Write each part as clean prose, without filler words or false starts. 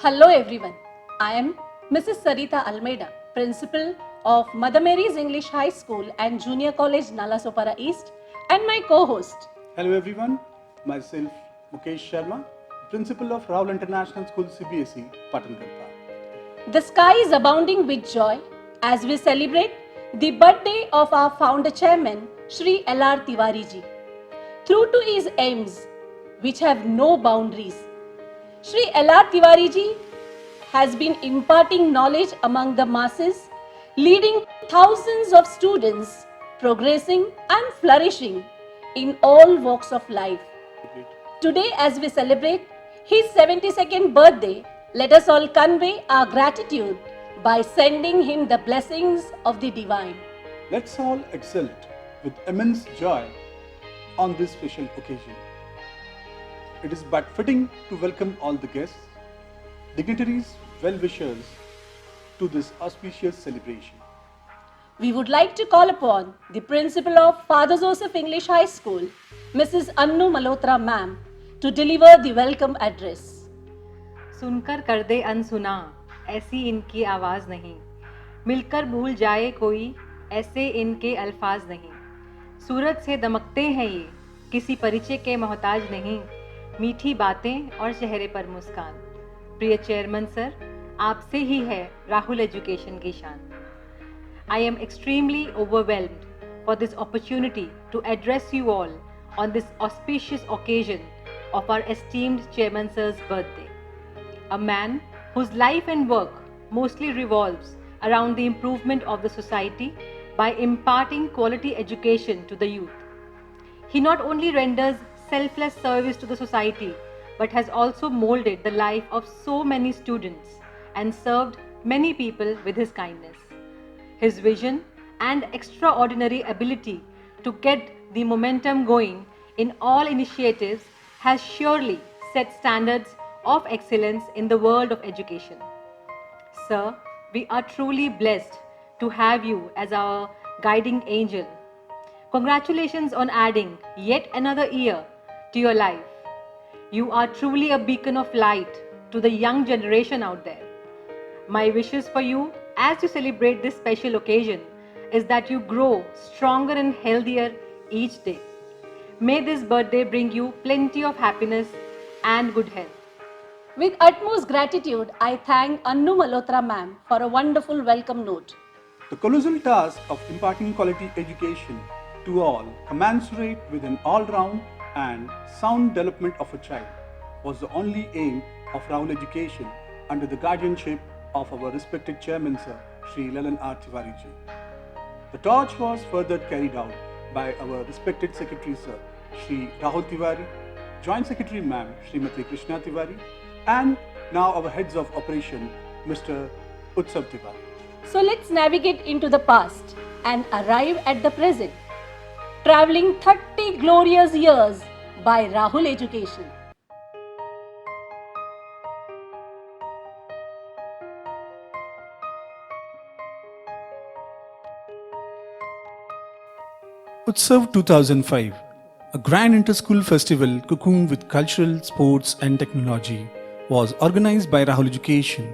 Hello everyone. I am Mrs. Sarita Almeida, Principal of Mother Mary's English High School and Junior College Nalasopara East, and my co-host. Hello everyone, myself Mukesh Sharma, Principal of Rahul International School CBSE, Patankarta. The sky is abounding with joy as we celebrate the birthday of our founder chairman, Shri L.R. Tiwari ji. True to his aims, which have no boundaries, Shri L.R. Tiwari ji has been imparting knowledge among the masses, leading thousands of students progressing and flourishing in all walks of life. Today, as we celebrate his 72nd birthday, let us all convey our gratitude by sending him the blessings of the divine. Let's all exult with immense joy on this special occasion. It is but fitting to welcome all the guests, dignitaries, well-wishers to this auspicious celebration. We would like to call upon the principal of Father Joseph English High School, Mrs. Annu Malhotra ma'am, to deliver the welcome address. सुनकर कर दे अनसुना, ऐसी इनकी आवाज़ नहीं, मिलकर भूल जाए कोई, ऐसे इनके अल्फाज नहीं, सूरत से दमकते हैं ये, किसी परिचय के मोहताज नहीं, मीठी बातें और चेहरे पर मुस्कान. प्रिय चेयरमैन सर, आपसे ही है राहुल एजुकेशन की शान. I am extremely overwhelmed for this opportunity to address you all on this auspicious occasion of our esteemed Chairman Sir's birthday. A man whose life and work mostly revolves around the improvement of the society by imparting quality education to the youth. He not only renders selfless service to the society but has also molded the life of so many students and served many people with his kindness. His vision and extraordinary ability to get the momentum going in all initiatives has surely set standards of excellence in the world of education. Sir, we are truly blessed to have you as our guiding angel. Congratulations on adding yet another year to your life. You are truly a beacon of light to the young generation out there. My wishes for you as you celebrate this special occasion is that you grow stronger and healthier each day. May this birthday bring you plenty of happiness and good health. With utmost gratitude, I thank Annu Malhotra ma'am for a wonderful welcome note. The colossal task of imparting quality education to all, commensurate with an all-round and sound development of a child, was the only aim of Rahul Education under the guardianship of our respected chairman sir, Shri L.R. Tiwari ji. The torch was further carried out by our respected secretary sir, Shri Rahul Tiwari, joint secretary ma'am, Srimati Krishna Tiwari, and now our heads of operation, Mr. Utsav Tiwari. So let's navigate into the past and arrive at the present, traveling 30 glorious years by Rahul Education. Utsav 2005, a grand inter-school festival cocooned with cultural, sports and technology, was organized by Rahul Education,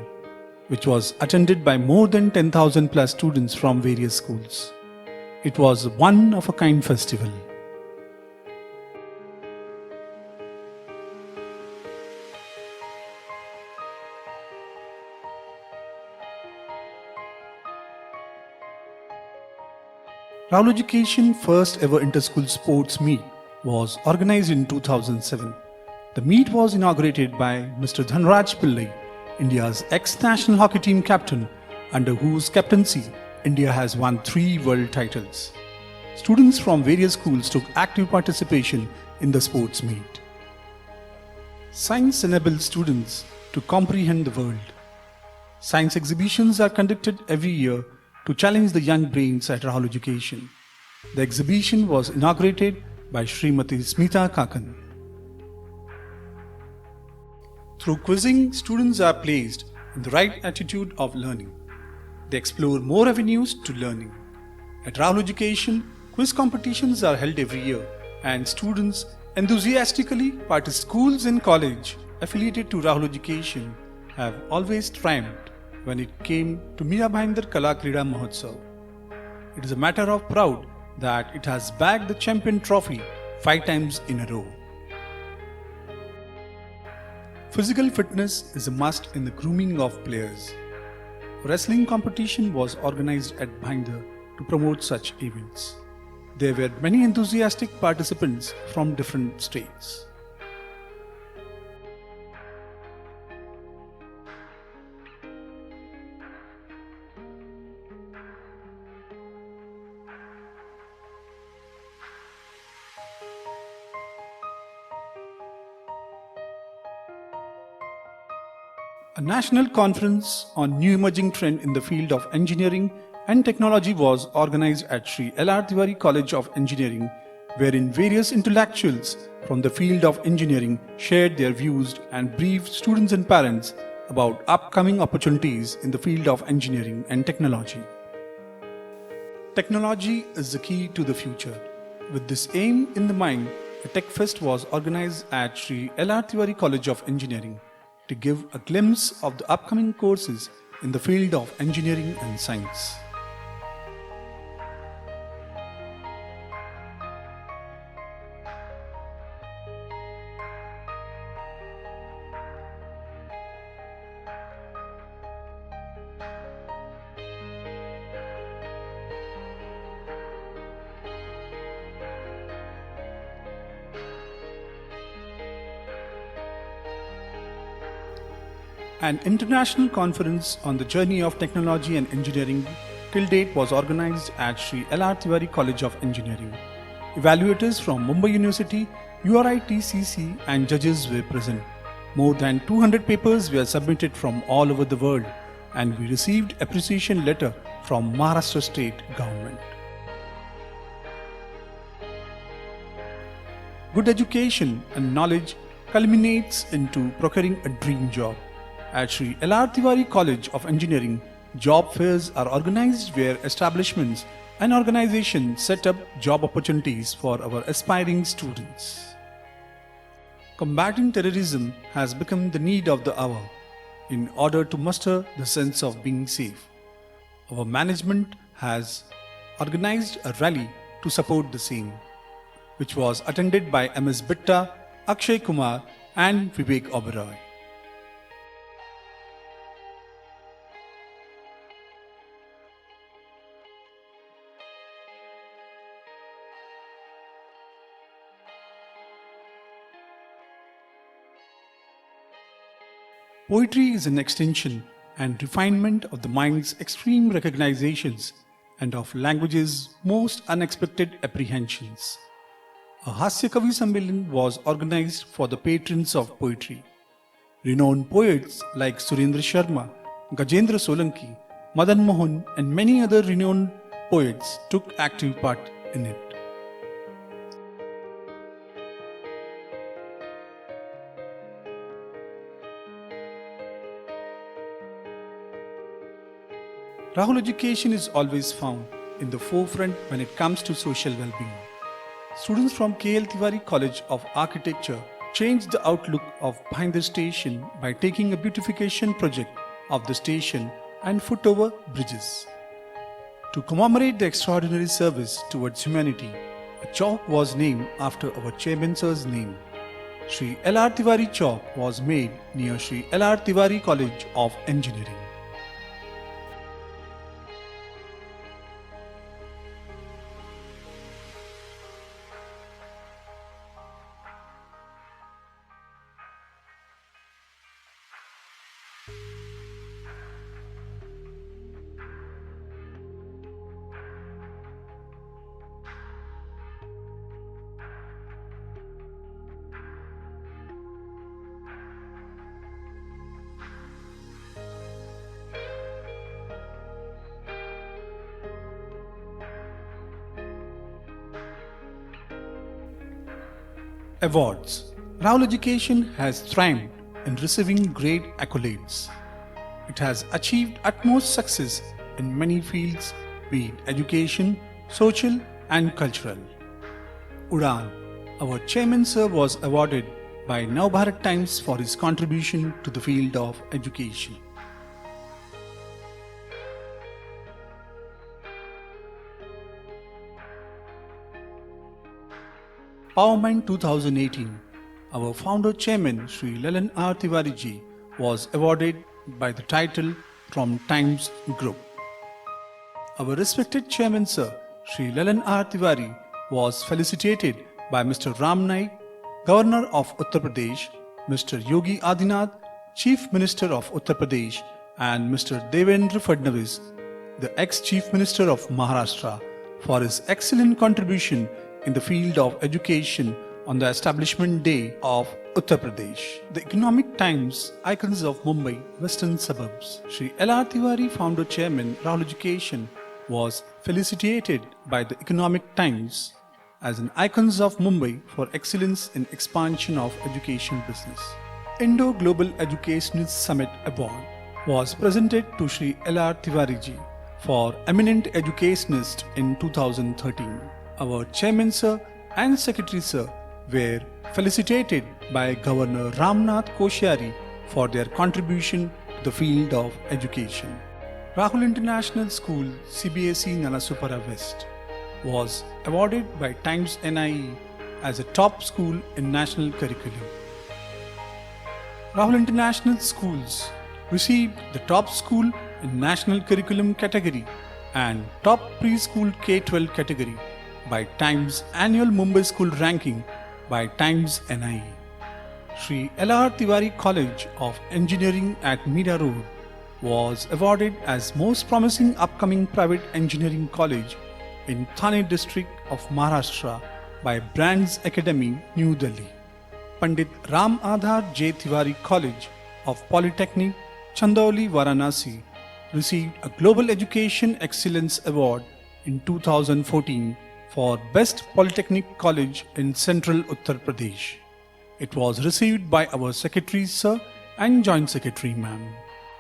which was attended by more than 10,000 plus students from various schools. It was a one-of-a-kind festival. Rahul Education first ever inter-school sports meet was organized in 2007. The meet was inaugurated by Mr. Dhanraj Pillai, India's ex-national hockey team captain, under whose captaincy India has won 3 world titles. Students from various schools took active participation in the sports meet. Science enables students to comprehend the world. Science exhibitions are conducted every year to challenge the young brains at Rahul Education. The exhibition was inaugurated by Srimati Smita Kakan. Through quizzing, students are placed in the right attitude of learning. They explore more avenues to learning. At Rahul Education, quiz competitions are held every year and students enthusiastically participate. Schools and college affiliated to Rahul Education have always triumphed when it came to Mira Bhayandar Kala Krida Mahotsav. It is a matter of pride that it has bagged the champion trophy 5 times in a row. Physical fitness is a must in the grooming of players. A wrestling competition was organized at Bhayandar to promote such events. There were many enthusiastic participants from different states. A national conference on new emerging trend in the field of engineering and technology was organized at Sri L.R. Tiwari College of Engineering, wherein various intellectuals from the field of engineering shared their views and briefed students and parents about upcoming opportunities in the field of engineering and technology. Technology is the key to the future. With this aim in the mind, a Tech Fest was organized at Sri L.R. Tiwari College of Engineering to give a glimpse of the upcoming courses in the field of engineering and science. An international conference on the journey of technology and engineering till date was organized at Sri L.R. Tiwari College of Engineering. Evaluators from Mumbai University, URITCC and judges were present. More than 200 papers were submitted from all over the world, and we received appreciation letter from Maharashtra State Government. Good education and knowledge culminates into procuring a dream job. At Sri L.R. Tiwari College of Engineering, job fairs are organized where establishments and organizations set up job opportunities for our aspiring students. Combating terrorism has become the need of the hour in order to muster the sense of being safe. Our management has organized a rally to support the same, which was attended by MS Bitta, Akshay Kumar and Vivek Oberoi. Poetry is an extension and refinement of the mind's extreme recognitions and of language's most unexpected apprehensions. A Hasya Kavi Sammelan was organized for the patrons of poetry. Renowned poets like Surendra Sharma, Gajendra Solanki, Madan Mohan and many other renowned poets took active part in it. Rahul Education is always found in the forefront when it comes to social well-being. Students from KL Tiwari College of Architecture changed the outlook of Bhayandar Station by taking a beautification project of the station and footover bridges. To commemorate the extraordinary service towards humanity, a chowk was named after our chairman sir's name. Sri L.R. Tiwari Chowk was made near Sri L.R. Tiwari College of Engineering. Awards. Rahul Education has thrived in receiving great accolades. It has achieved utmost success in many fields, be it education, social and cultural. Udan, our chairman sir, was awarded by Navbharat Times for his contribution to the field of education. PowerMind 2018, our founder chairman Sri Lalan R. Tiwari ji was awarded by the title from Times Group. Our respected chairman sir Sri Lalan R. Tiwari was felicitated by Mr. Ram Naik, Governor of Uttar Pradesh, Mr. Yogi Adityanath, Chief Minister of Uttar Pradesh, and Mr. Devendra Fadnavis, the ex-Chief Minister of Maharashtra, for his excellent contribution in the field of education on the establishment day of Uttar Pradesh. The Economic Times, Icons of Mumbai, Western Suburbs. Sri L.R. Tiwari, founder chairman, Rahul Education, was felicitated by the Economic Times as an Icons of Mumbai for excellence in expansion of education business. Indo-Global Educationist Summit Award was presented to Sri L.R. Tiwari ji for eminent educationist in 2013. Our chairman sir and secretary sir were felicitated by Governor Ramnath Koshyari for their contribution to the field of education. Rahul International School CBSE Nalasopara West was awarded by Times NIE as a top school in national curriculum. Rahul International Schools received the top school in national curriculum category and top preschool K-12 category by Times Annual Mumbai School Ranking by Times NIE. Sri L.R. Tiwari College of Engineering at Mira Road was awarded as Most Promising Upcoming Private Engineering College in Thane district of Maharashtra by Brands Academy, New Delhi. Pandit Ram Adhar J. Tiwari College of Polytechnic, Chandauli, Varanasi received a Global Education Excellence Award in 2014 for Best Polytechnic College in Central Uttar Pradesh. It was received by our Secretary Sir and Joint Secretary Ma'am.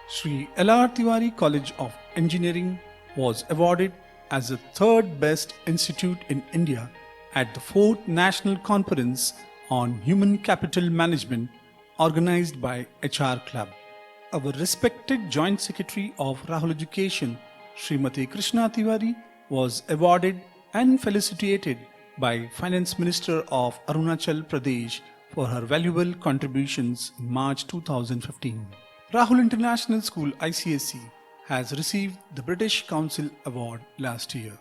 Sri L.R. Tiwari College of Engineering was awarded as the third best institute in India at the 4th National Conference on Human Capital Management organized by HR Club. Our respected Joint Secretary of Rahul Education, Srimati Krishna Tiwari, was awarded and felicitated by Finance Minister of Arunachal Pradesh for her valuable contributions in March 2015. Rahul International School ICSE has received the British Council Award last year.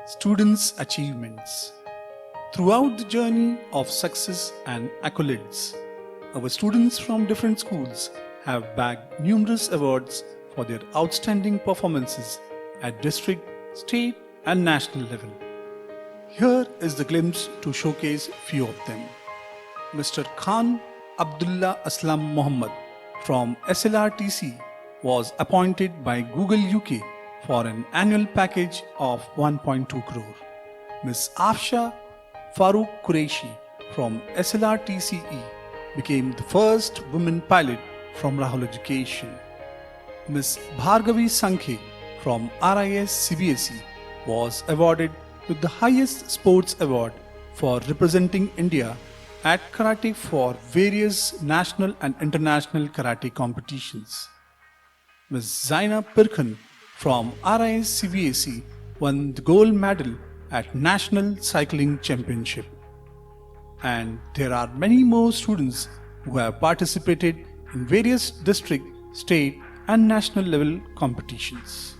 Students' achievements. Throughout the journey of success and accolades, our students from different schools have bagged numerous awards for their outstanding performances at district, state, and national level. Here is the glimpse to showcase few of them. Mr. Khan Abdullah Aslam Muhammad from SLRTC was appointed by Google UK for an annual package of 1.2 crore. Ms. Afsha Farooq Qureshi from SLRTCE became the first woman pilot from Rahul Education. Ms. Bhargavi Sankhe from RIS CBSE was awarded with the highest sports award for representing India at karate for various national and international karate competitions. Ms. Zaina Pirkhan from RIS CBSE won the gold medal at National Cycling Championship. And there are many more students who have participated in various district, state, and national level competitions.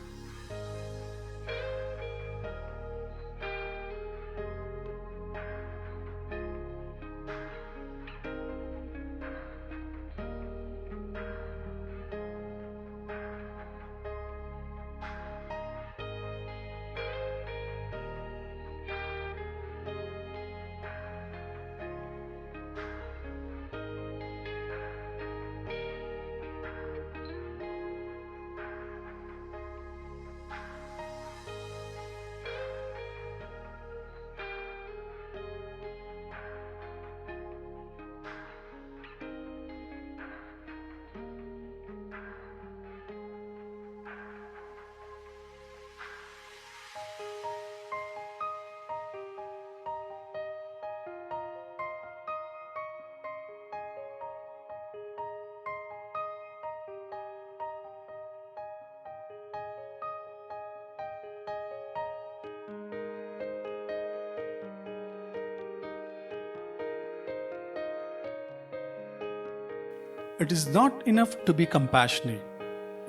It is not enough to be compassionate,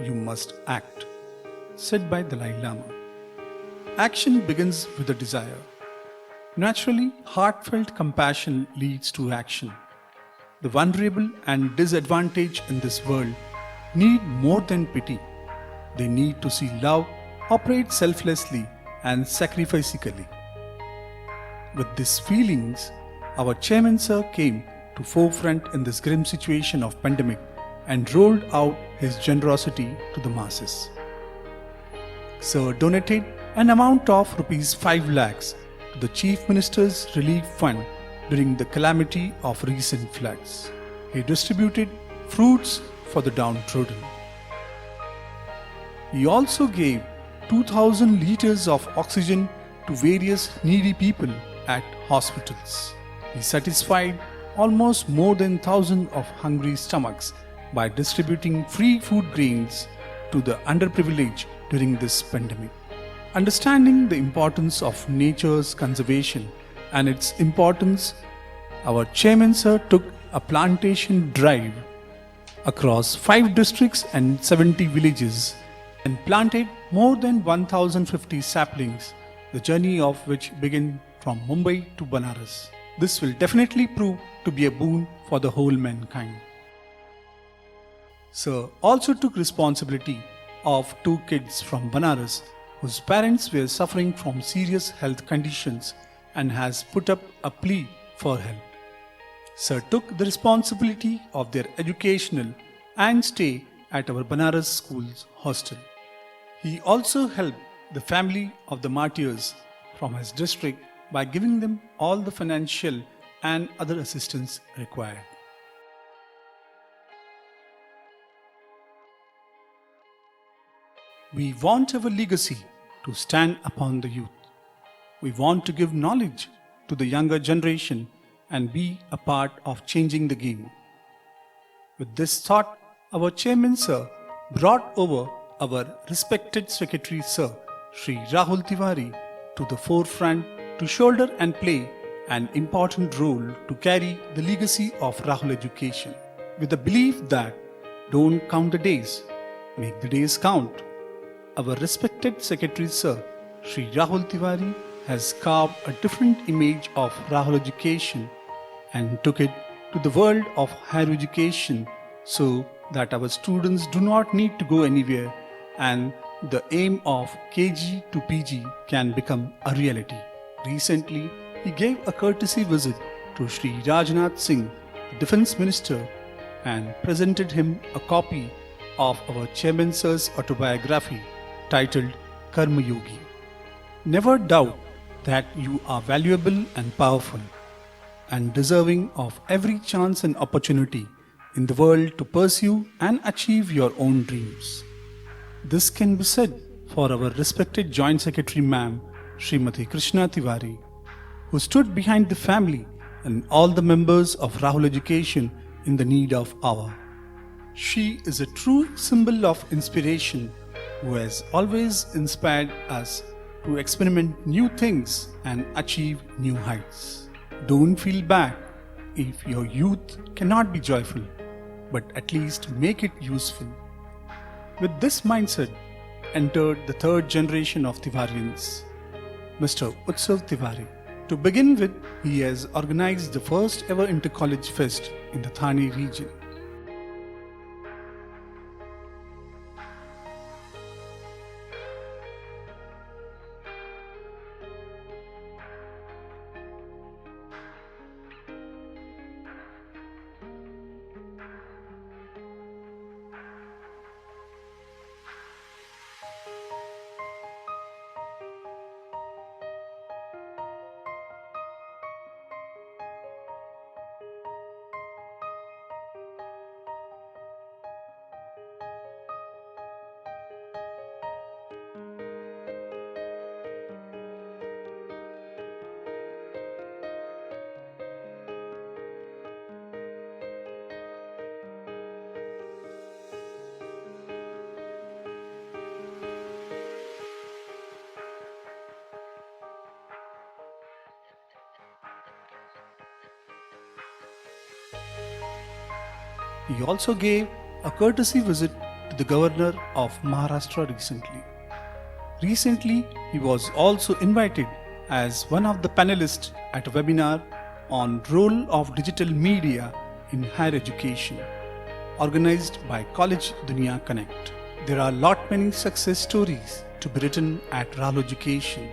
you must act, said by Dalai Lama. Action begins with a desire. Naturally, heartfelt compassion leads to action. The vulnerable and disadvantaged in this world need more than pity. They need to see love operate selflessly and sacrificially. With these feelings, our chairman sir came to forefront in this grim situation of pandemic and rolled out his generosity to the masses. Sir donated an amount of rupees 5 lakhs to the Chief Minister's Relief Fund during the calamity of recent floods. He distributed fruits for the downtrodden. He also gave 2000 liters of oxygen to various needy people at hospitals. He satisfied almost more than 1,000 of hungry stomachs by distributing free food grains to the underprivileged during this pandemic. Understanding the importance of nature's conservation and its importance, our chairman sir took a plantation drive across 5 districts and 70 villages and planted more than 1050 saplings, the journey of which began from Mumbai to Banaras. This will definitely prove to be a boon for the whole mankind. Sir also took responsibility of 2 kids from Banaras whose parents were suffering from serious health conditions and has put up a plea for help. Sir took the responsibility of their educational and stay at our Banaras school's hostel. He also helped the family of the martyrs from his district by giving them all the financial and other assistance required. We want our legacy to stand upon the youth. We want to give knowledge to the younger generation and be a part of changing the game. With this thought, our chairman sir brought over our respected secretary sir, Shri Rahul Tiwari, to the forefront to shoulder and play an important role to carry the legacy of Rahul education. With the belief that don't count the days, make the days count. Our respected Secretary Sir, Shri Rahul Tiwari, has carved a different image of Rahul education and took it to the world of higher education so that our students do not need to go anywhere and the aim of KG to PG can become a reality. Recently, he gave a courtesy visit to Shri Rajnath Singh, the Defence Minister, and presented him a copy of our Chairman Sir's autobiography titled Karma Yogi. Never doubt that you are valuable and powerful and deserving of every chance and opportunity in the world to pursue and achieve your own dreams. This can be said for our respected Joint Secretary Ma'am, Srimati Krishna Tiwari, who stood behind the family and all the members of Rahul Education in the need of hour. She is a true symbol of inspiration who has always inspired us to experiment new things and achieve new heights. Don't feel bad if your youth cannot be joyful, but at least make it useful. With this mindset, entered the 3rd generation of Tiwarians, Mr. Utsav Tiwari. To begin with, he has organized the first ever inter-college fest in the Thane region. He also gave a courtesy visit to the governor of Maharashtra recently. Recently, he was also invited as one of the panelists at a webinar on role of digital media in higher education, organized by College Dunia Connect. There are many success stories to be written at Rahul Education.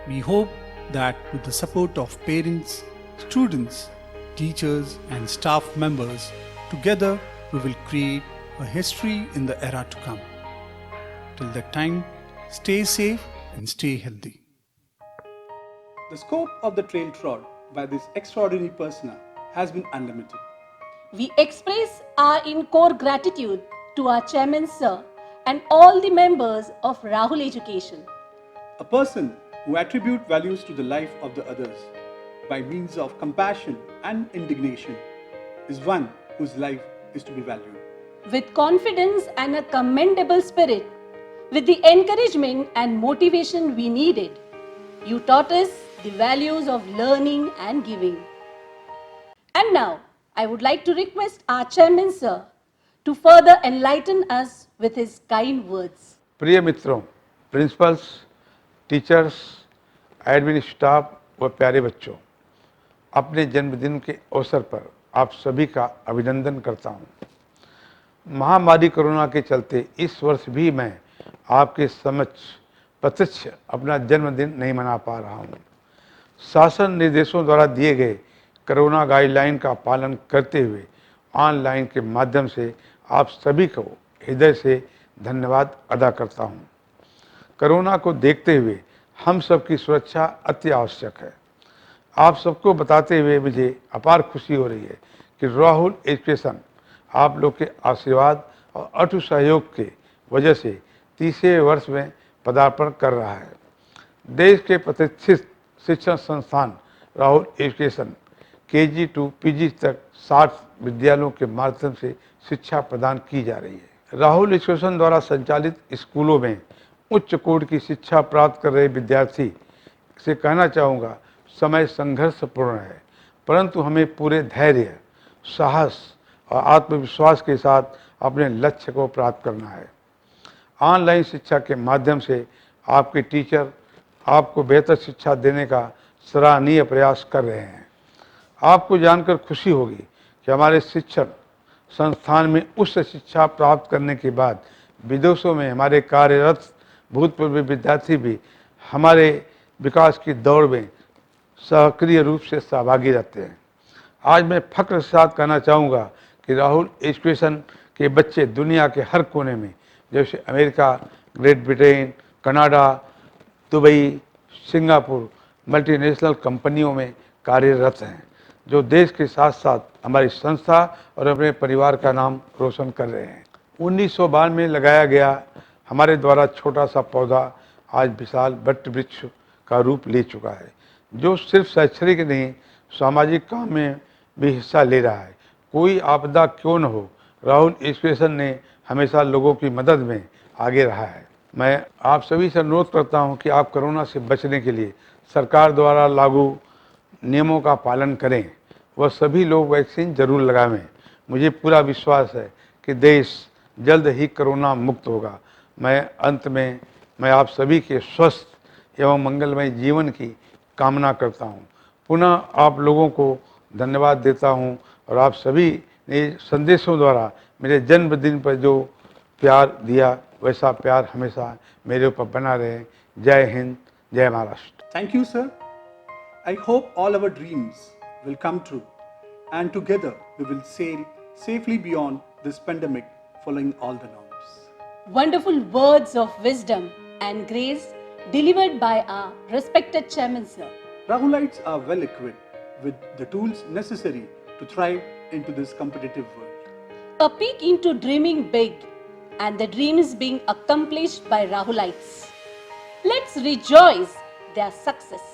We hope that with the support of parents, students, teachers and staff members, together we will create a history in the era to come. Till that time, stay safe and stay healthy. The scope of the trail trod by this extraordinary persona has been unlimited. We express our in-core gratitude to our chairman, sir, and all the members of Rahul Education. A person who attribute values to the life of the others by means of compassion and indignation is one whose life is to be valued. With confidence and a commendable spirit, with the encouragement and motivation we needed, you taught us the values of learning and giving. And now, I would like to request our chairman, sir, to further enlighten us with his kind words. प्रिय मित्रों, principles, teachers, admin staff व प्यारे बच्चों, अपने जन्मदिन के अवसर पर आप सभी का अभिनंदन करता हूं। महामारी कोरोना के चलते इस वर्ष भी मैं आपके समक्ष प्रत्यक्ष अपना जन्मदिन नहीं मना पा रहा हूं। शासन निर्देशों द्वारा दिए गए कोरोना गाइडलाइन का पालन करते हुए ऑनलाइन के माध्यम से आप सभी को हृदय से धन्यवाद अदा करता हूं। कोरोना को देखते हुए हम सबकी सुरक्षा अति आवश्यक है। आप सबको बताते हुए मुझे अपार खुशी हो रही है कि राहुल एजुकेशन आप लोग के आशीर्वाद और अटूट सहयोग के वजह से 30वें वर्ष में पदार्पण कर रहा है। देश के प्रतिष्ठित शिक्षण संस्थान Rahul education KG to PG तक 60 विद्यालयों के माध्यम से शिक्षा प्रदान की जा रही है। राहुल एजुकेशन द्वारा संचालित स्कूलों में उच्च कोटि की शिक्षा प्राप्त कर रहे विद्यार्थी से कहना चाहूँगा, समय संघर्षपूर्ण है, परंतु हमें पूरे धैर्य, साहस और आत्मविश्वास के साथ अपने लक्ष्य को प्राप्त करना है। ऑनलाइन शिक्षा के माध्यम से आपके टीचर आपको बेहतर शिक्षा देने का सराहनीय प्रयास कर रहे हैं। आपको जानकर खुशी होगी कि हमारे शिक्षण संस्थान में उच्च शिक्षा प्राप्त करने के बाद विदेशों में हमारे कार्यरत भूतपूर्व विद्यार्थी भी हमारे विकास की दौड़ में सक्रिय रूप से सहभागी रहते हैं। आज मैं फख्र के साथ कहना चाहूँगा कि राहुल एजुकेशन के बच्चे दुनिया के हर कोने में, जैसे America, great Britain, Canada, Dubai, Singapore multinational कंपनियों में कार्यरत हैं, जो देश के साथ साथ हमारी संस्था और अपने परिवार का नाम रोशन कर रहे हैं। 1992 में लगाया गया हमारे द्वारा छोटा सा पौधा आज विशाल वट वृक्ष का रूप ले चुका है, जो सिर्फ शैक्षणिक नहीं सामाजिक काम में भी हिस्सा ले रहा है। कोई आपदा क्यों न हो, राहुल एजुकेशन ने हमेशा लोगों की मदद में आगे रहा है। मैं आप सभी से अनुरोध करता हूं कि आप कोरोना से बचने के लिए सरकार द्वारा लागू नियमों का पालन करें व सभी लोग वैक्सीन जरूर लगावें। मुझे पूरा विश्वास है कि देश जल्द ही कोरोना मुक्त होगा। अंत में मैं आप सभी के स्वस्थ एवं मंगलमय जीवन की कामना करता हूं। पुनः आप लोगों को धन्यवाद देता हूं और आप सभी ने संदेशों द्वारा मेरे जन्मदिन पर जो प्यार दिया, वैसा प्यार हमेशा मेरे ऊपर बना रहे। जय हिंद, जय Maharashtra. Thank you, sir. I hope all our dreams will come true, and together we will sail safely beyond this pandemic, following all the norms. Wonderful words of wisdom and grace delivered by our respected chairman, sir. Rahulites are well equipped with the tools necessary to thrive into this competitive world. A peek into dreaming big and the dreams being accomplished by Rahulites. Let's rejoice their success.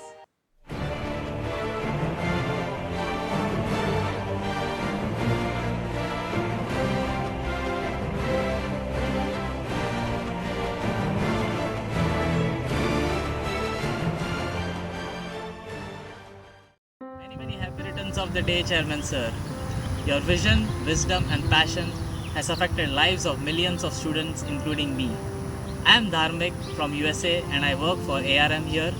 Many happy returns of the day, Chairman Sir. Your vision, wisdom, and passion has affected lives of millions of students, including me. I am Dharmik from USA and I work for ARM here.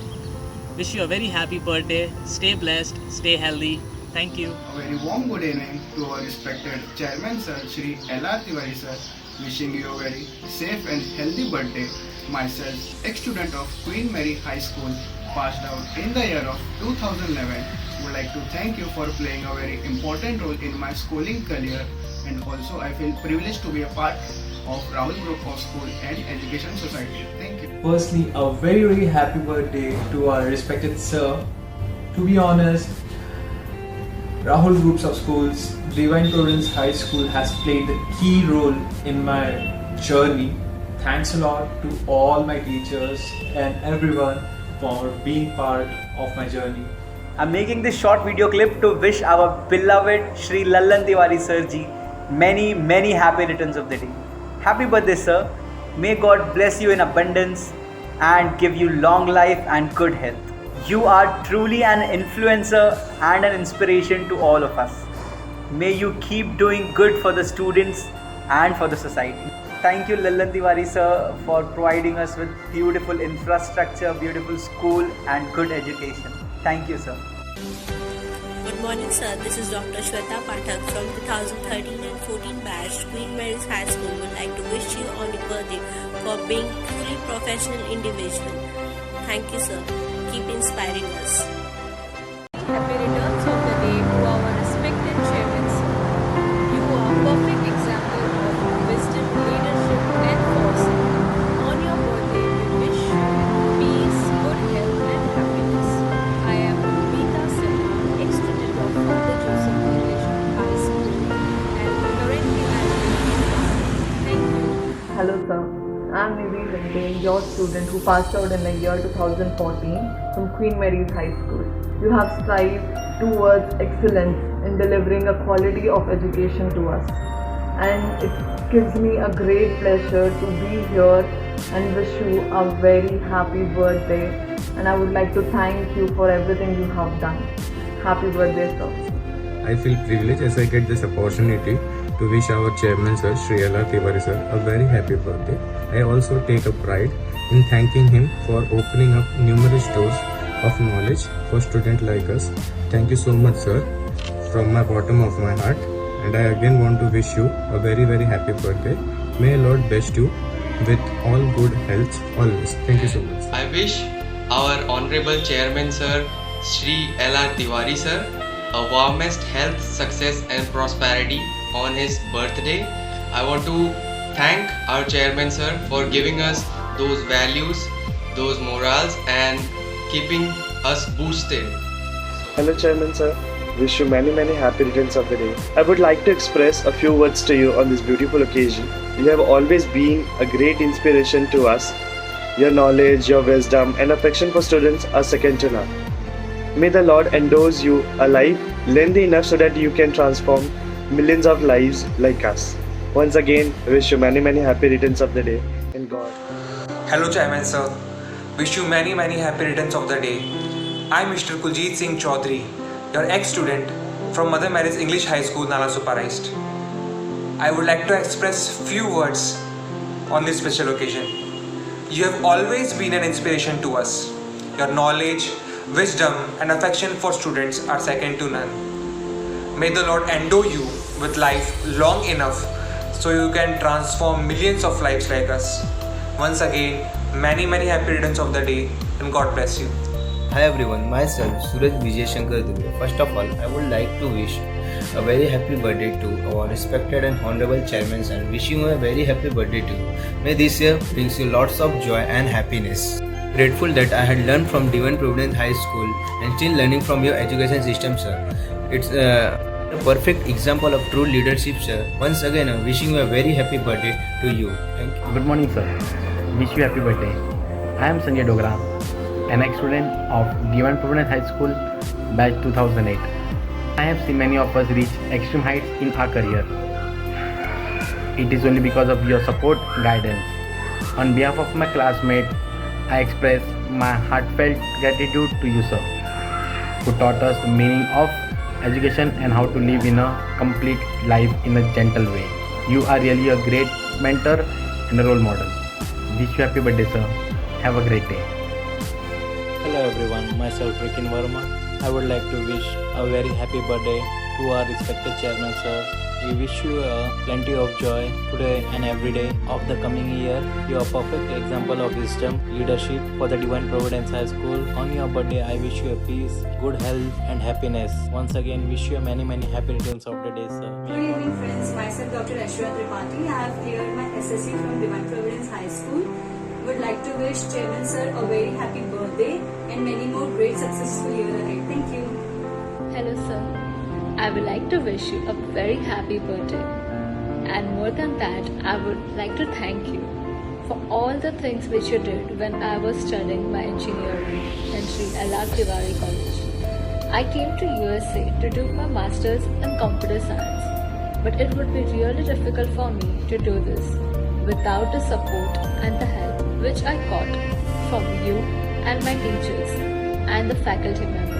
Wish you a very happy birthday. Stay blessed, stay healthy. Thank you. A very warm good evening to our respected Chairman Sir, Shri L.R. Tiwari Sir. Wishing you a very safe and healthy birthday. Myself, ex-student of Queen Mary High School, passed out in the year of 2011, would like to thank you for playing a very important role in my schooling career, and also I feel privileged to be a part of Rahul Group of School and Education Society. Thank you. Firstly, a very happy birthday to our respected sir. To be honest, Rahul Groups of Schools, Divine Providence High School has played a key role in my journey. Thanks a lot to all my teachers and everyone for being part of my journey. I'm making this short video clip to wish our beloved Shri Lallan Tiwari Sir Ji many happy returns of the day. Happy birthday, sir. May God bless you in abundance and give you long life and good health. You are truly an influencer and an inspiration to all of us. May you keep doing good for the students and for the society. Thank you, Lallan Tiwari sir, for providing us with beautiful infrastructure, beautiful school and good education. Thank you, sir. Good morning, sir. This is Dr. Shweta Pathak from 2013 and 14 batch, Queen Mary's High School. Would like to wish you on your birthday for being truly professional individual. Thank you, sir. Keep inspiring us. Happy returns of the day to our respected chairman, sir. You are a perfect example of wisdom, leadership and foresight. On your birthday, we wish you peace, good health and happiness. I am Meeta Sinha, ex-student of Father Joseph English High School and currently I am in Thank you. Hello sir, I am Nidhi Linde, your student who passed out in the year 2014 from Queen Mary's High School. You have strived towards excellence in delivering a quality of education to us, and it gives me a great pleasure to be here and wish you a very happy birthday, and I would like to thank you for everything you have done. Happy birthday, sir. I feel privileged as I get this opportunity to wish our chairman sir, Shri L.R. Tiwari sir, a very happy birthday. I also take a pride in thanking him for opening up numerous doors of knowledge for students like us. Thank you so much, sir, from my bottom of my heart. And I again want to wish you a very happy birthday. May Lord bless you with all good health always. Thank you so much. I wish our honorable chairman sir, Shri L.R. Tiwari sir, a warmest health, success and prosperity on his birthday. I want to thank our chairman sir for giving us those values, those morals and keeping us boosted. Hello Chairman sir, wish you many happy returns of the day. I would like to express a few words to you on this beautiful occasion. You have always been a great inspiration to us. Your knowledge, your wisdom and affection for students are second to none. May the Lord endorse you a life lengthy enough so that you can transform millions of lives like us. Once again, wish you many happy returns of the day in God. Hello Chairman sir, wish you many happy returns of the day. I am Mr. Kuljit Singh Chaudhary, your ex-student from Mother Mary's English High School, Nalasopara East. I would like to express few words on this special occasion. You have always been an inspiration to us. Your knowledge, wisdom and affection for students are second to none. May the Lord endow you with life long enough so you can transform millions of lives like us. Once again, many happy returns of the day and God bless you. Hi everyone, myself Suraj Vijay Shankar Dubey. First of all, I would like to wish a very happy birthday to our respected and honorable chairman and wishing you a very happy birthday too. May this year brings you lots of joy and happiness. Grateful that I had learned from Divine Providence High School and still learning from your education system, sir. It's a perfect example of true leadership, sir. Once again, I'm wishing you a very happy birthday to you. Thank you. Good morning, sir. Wish you happy birthday. I am Sanjay Dogra, an ex-student of Divine Providence High School, batch 2008. I have seen many of us reach extreme heights in our career. It is only because of your support, guidance. On behalf of my classmate, I express my heartfelt gratitude to you, sir, who taught us the meaning of education and how to live in a complete life in a gentle way. You are really a great mentor and a role model. Wish you happy birthday, sir. Have a great day. Hello everyone, myself Rikin Verma. I would like to wish a very happy birthday to our respected chairman sir. We wish you plenty of joy today and every day of the coming year. You are a perfect example of wisdom, leadership for the Divine Providence High School. On your birthday, I wish you a peace, good health and happiness. Once again, wish you many happy returns of the day, sir. Good evening friends, myself Dr. Ashwat Tripathi. I have cleared my SSC from Divine Providence High School. Would like to wish Chairman Sir a very happy birthday and many more great successful year ahead. Thank you. Hello, sir. I would like to wish you a very happy birthday. And more than that, I would like to thank you for all the things which you did when I was studying my engineering in Sri L.R. Tiwari College. I came to USA to do my masters in computer science, but it would be really difficult for me to do this without the support and the help which I got from you and my teachers and the faculty members.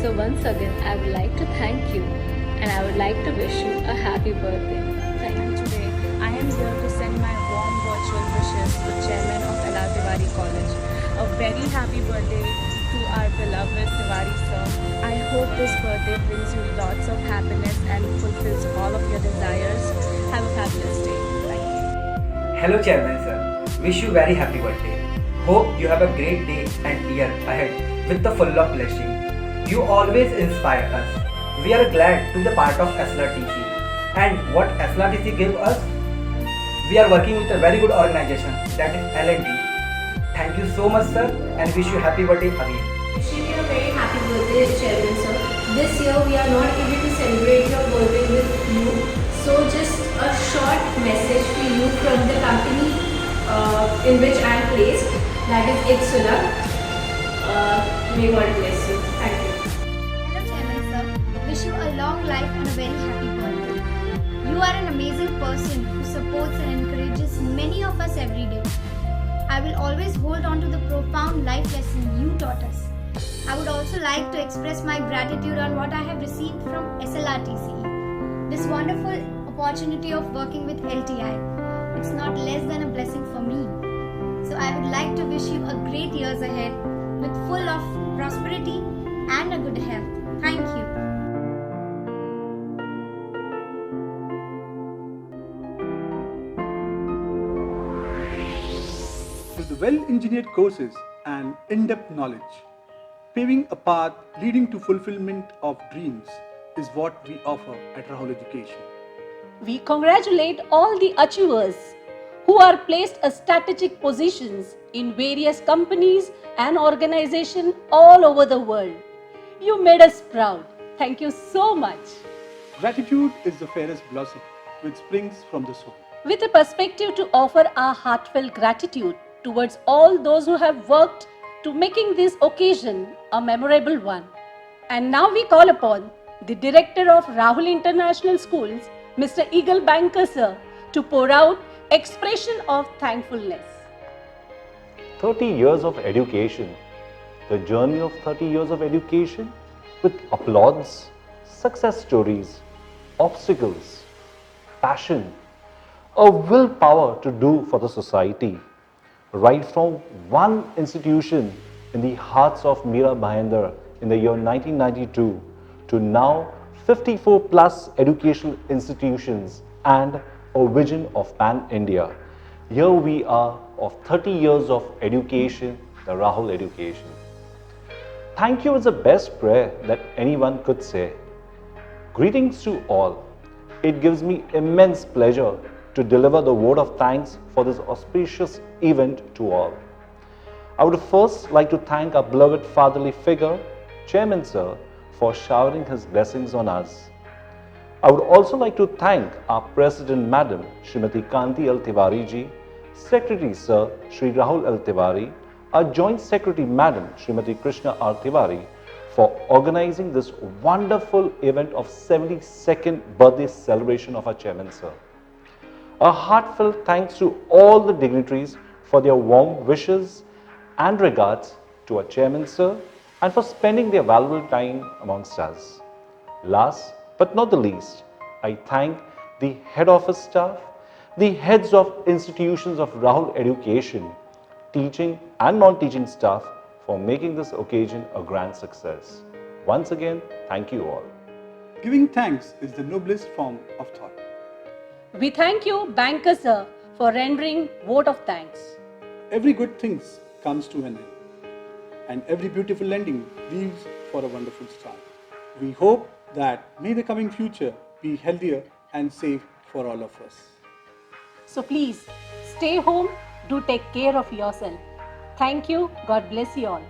So once again, I would like to thank you and I would like to wish you a happy birthday. Thank you. Today, I am here to send my warm virtual wishes to Chairman of L.R. Tiwari College. A very happy birthday to our beloved Tiwari sir. I hope this birthday brings you lots of happiness and fulfills all of your desires. Have a fabulous day. Thank you. Hello Chairman sir, wish you very happy birthday. Hope you have a great day and year ahead with the full of blessing. You always inspire us. We are glad to be part of SLRTC. And what SLRTC gives us? We are working with a very good organization, that is L&T. Thank you so much sir and wish you happy birthday again. Wishing you a very happy birthday, Chairman Sir. This year we are not able to celebrate your birthday with you. So just a short message to you from the company in which I am placed, that is Itsula. May God bless you. Thank you. Hello Chairman sir, wish you a long life and a very happy birthday. You are an amazing person who supports and encourages many of us every day. I will always hold on to the profound life lesson you taught us. I would also like to express my gratitude on what I have received from SLRTC. This wonderful opportunity of working with LTI. It's not less than a blessing for me. So I would like to wish you a great years ahead with full of prosperity and a good health. Thank you. With the well-engineered courses and in-depth knowledge, paving a path leading to fulfillment of dreams is what we offer at Rahul Education. We congratulate all the achievers who are placed at strategic positions in various companies and organizations all over the world. You made us proud. Thank you so much. Gratitude is the fairest blossom which springs from the soul. With a perspective to offer our heartfelt gratitude towards all those who have worked to making this occasion a memorable one. And now we call upon the Director of Rahul International Schools, Mr. Eagle Banker Sir, to pour out expression of thankfulness. 30 years of education, the journey of 30 years of education with applauds, success stories, obstacles, passion, a willpower to do for the society, right from one institution in the hearts of Mira Bhayandar in the year 1992 to now 54 plus educational institutions and a vision of Pan-India. Here we are of 30 years of education, the Rahul Education. Thank you is the best prayer that anyone could say. Greetings to all. It gives me immense pleasure to deliver the word of thanks for this auspicious event to all. I would first like to thank our beloved fatherly figure, Chairman Sir, for showering his blessings on us. I would also like to thank our President Madam, Srimati Kanti L. Tiwari ji, Secretary Sir, Shri Rahul L. Tiwari, our Joint Secretary Madam, Srimati Krishna R. Tiwari, for organizing this wonderful event of 72nd birthday celebration of our Chairman Sir. A heartfelt thanks to all the dignitaries for their warm wishes and regards to our Chairman Sir and for spending their valuable time amongst us. Last but not the least, I thank the head office staff, the heads of institutions of Rahul Education, teaching and non-teaching staff for making this occasion a grand success. Once again, thank you all. Giving thanks is the noblest form of thought. We thank you, Banker Sir, for rendering vote of thanks. Every good thing comes to an end, and every beautiful ending leaves for a wonderful start. We hope that may the coming future be healthier and safe for all of us. So please, stay home, do take care of yourself. Thank you, God bless you all.